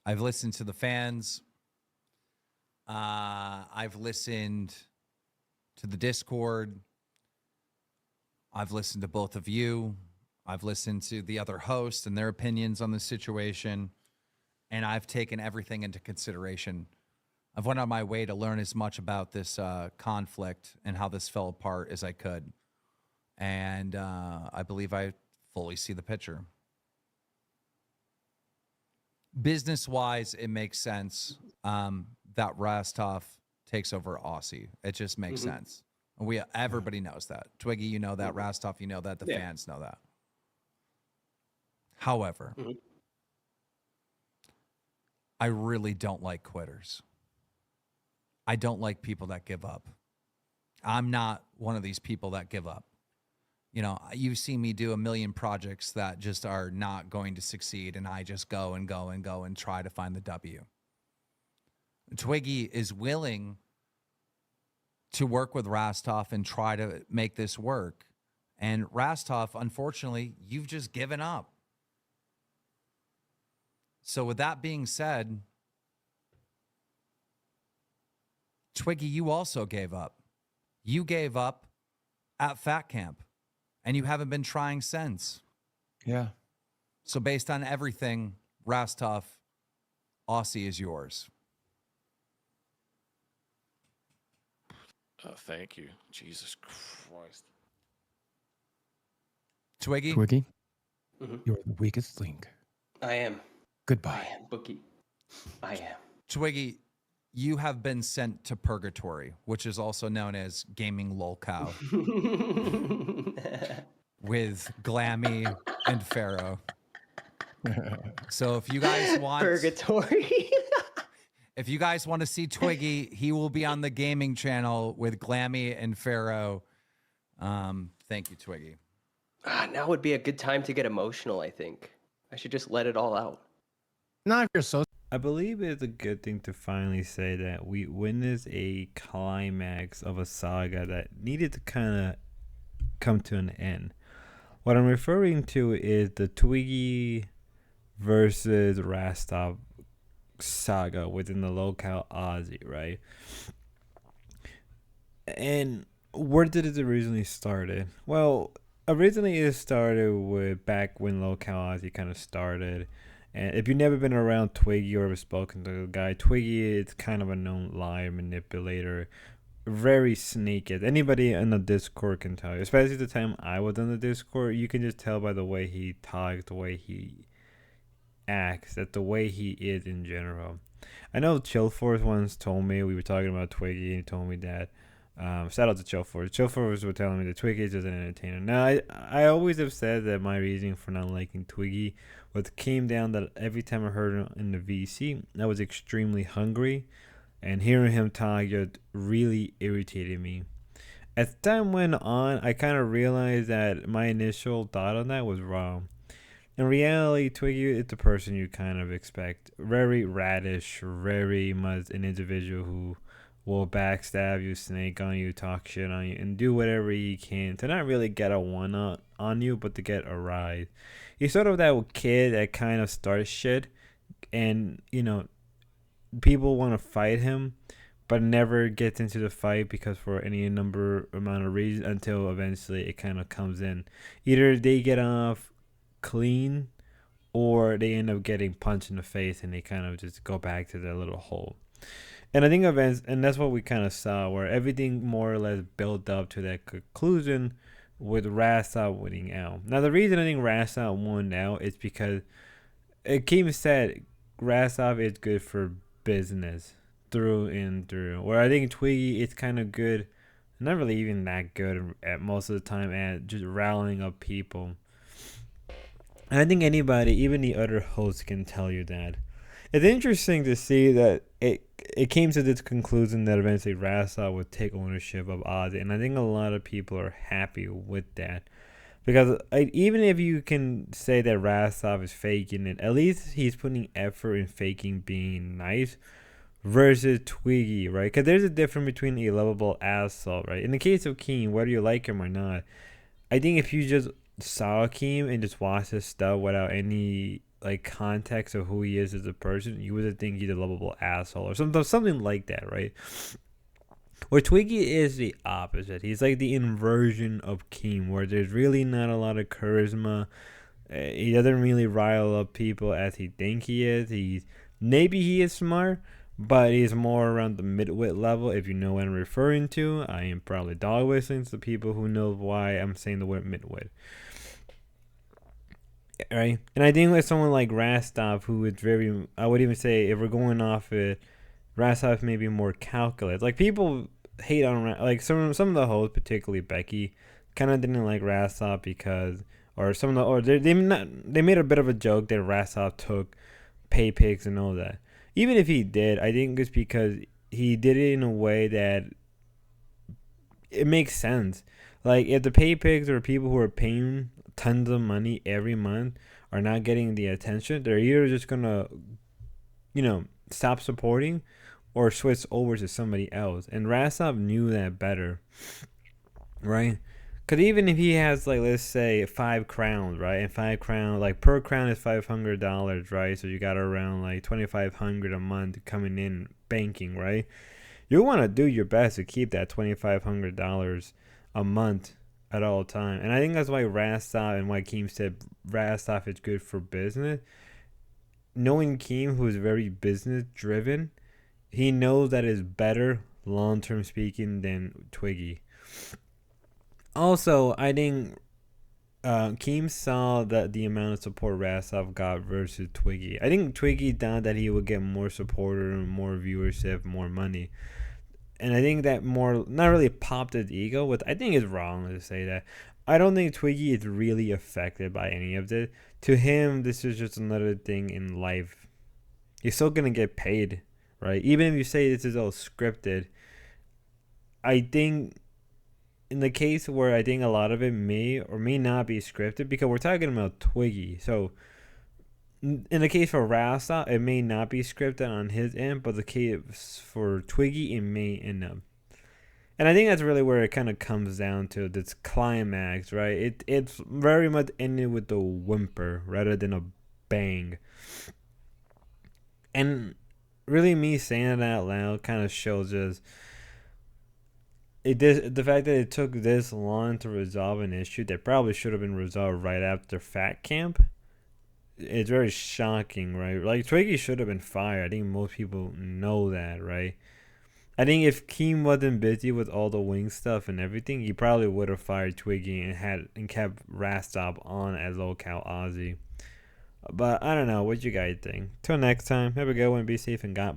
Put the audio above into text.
I've listened to the fans. I've listened to the Discord. I've listened to both of you. I've listened to the other hosts and their opinions on the situation. And I've taken everything into consideration. I've went on my way to learn as much about this conflict and how this fell apart as I could. And I believe I fully see the picture. Business-wise, it makes sense that Rastov takes over Aussie. It just makes sense. Everybody knows that. Twiggy, you know that. Rastov, you know that. The fans know that. However, I really don't like quitters. I don't like people that give up. I'm not one of these people that give up. You know, you've seen me do a million projects that just are not going to succeed, and I just go and go and go and try to find the W. Twiggy is willing to work with Rastov and try to make this work. And Rastov, unfortunately, you've just given up. So with that being said, Twiggy, you also gave up. You gave up at Fat Camp, and you haven't been trying since. Yeah. So based on everything, Rastov, Aussie is yours. Thank you. Jesus Christ. Twiggy? Twiggy, you're the weakest link. I am. Goodbye. I am, Boogie. I am. Twiggy, you have been sent to purgatory, which is also known as gaming lolcow, with Glammy and Pharaoh. So if you guys want Purgatory. if you guys want to see Twiggy, he will be on the gaming channel with Glammy and Pharaoh. Thank you, Twiggy. Now would be a good time to get emotional, I think. I should just let it all out. Not if you're so. I believe it's a good thing to finally say that we witnessed a climax of a saga that needed to kind of come to an end. What I'm referring to is the Twiggy versus Rastov saga within the lolcow Aussie, right? And where did it originally started? Well, originally it started with back when lolcow Aussie kind of started. And if you've never been around Twiggy or ever spoken to the guy, Twiggy is kind of a known liar, manipulator, very sneaky. Anybody in the Discord can tell you, especially the time I was in the Discord, you can just tell by the way he talks, the way he acts, that the way he is in general. I know Chillforce once told me, we were talking about Twiggy, and he told me that, shout out to Chillforce. Chillforce was telling me that Twiggy is just an entertainer. Now, I always have said that my reason for not liking Twiggy came down that every time I heard him in the VC, I was extremely hungry, and hearing him talk just really irritated me. As time went on, I kind of realized that my initial thought on that was wrong. In reality, Twiggy is the person you kind of expect. Very radish, very much an individual who will backstab you, snake on you, talk shit on you, and do whatever he can to not really get a one-up on you, but to get a rise. He's sort of that kid that kind of starts shit, and, you know, people want to fight him, but never gets into the fight because for any amount of reasons until eventually it kind of comes in. Either they get off clean, or they end up getting punched in the face and they kind of just go back to their little hole. And I think and that's what we kind of saw, where everything more or less built up to that conclusion with Rastov winning out. Now, the reason I think Rastov won out is because Keem said Rastov is good for business through and through. Where I think Twiggy is kind of good, not really even that good at most of the time at just rallying up people. And I think anybody, even the other hosts, can tell you that. It's interesting to see that it came to this conclusion that eventually Rastov would take ownership of Aussie, and I think a lot of people are happy with that. Because even if you can say that Rastov is faking it, at least he's putting effort in faking being nice versus Twiggy, right? Because there's a difference between a lovable asshole, right? In the case of Keem, whether you like him or not, I think if you just saw Keem and just watched his stuff without any like context of who he is as a person, you would think he's a lovable asshole or something like that, right? Where Twiggy is the opposite. He's like the inversion of Keem, where there's really not a lot of charisma. He doesn't really rile up people as he think he is. Maybe he is smart, but he's more around the midwit level. If you know what I'm referring to, I am probably dog whistling to people who know why I'm saying the word midwit. Right? And I think with someone like Rastov, who is very, I would even say, if we're going off it, Rastov may be more calculated. Like, people hate on, like, some of the hosts, particularly Becky, kind of didn't like Rastov because, or some of the, or they made a bit of a joke that Rastov took pay pigs and all that. Even if he did, I think it's because he did it in a way that it makes sense. Like, if the pay pigs or people who are paying tons of money every month are not getting the attention, they're either just gonna, stop supporting or switch over to somebody else. And Rastov knew that better, right? Because even if he has, like, let's say 5 crowns, right? And 5 crowns, like, per crown is $500, right? So you got around like $2,500 a month coming in banking, right? You want to do your best to keep that $2,500 a month at all time. And I think that's why Rastov and why Keem said Rastov is good for business. Knowing Keem, who is very business driven, he knows that is better long term speaking than Twiggy. Also, I think Keem saw that the amount of support Rastov got versus Twiggy. I think Twiggy thought that he would get more support, more viewership, more money. And I think that more, not really popped his ego, which I think is wrong to say that. I don't think Twiggy is really affected by any of this. To him, this is just another thing in life. He's still going to get paid, right? Even if you say this is all scripted, I think in the case where I think a lot of it may or may not be scripted, because we're talking about Twiggy. So in the case for Rastov, it may not be scripted on his end, but the case for Twiggy, it may end up. And I think that's really where it kind of comes down to this climax, right? It's very much ended with a whimper rather than a bang. And really, me saying it out loud kind of shows us the fact that it took this long to resolve an issue that probably should have been resolved right after Fat Camp. It's very shocking, right? Like, Twiggy should have been fired. I think most people know that, right? I think if Keem wasn't busy with all the wing stuff and everything, he probably would have fired Twiggy and kept Rastov on as lolcow Ozzy. But I don't know. What you guys think? Till next time, have a good one. Be safe and God bless.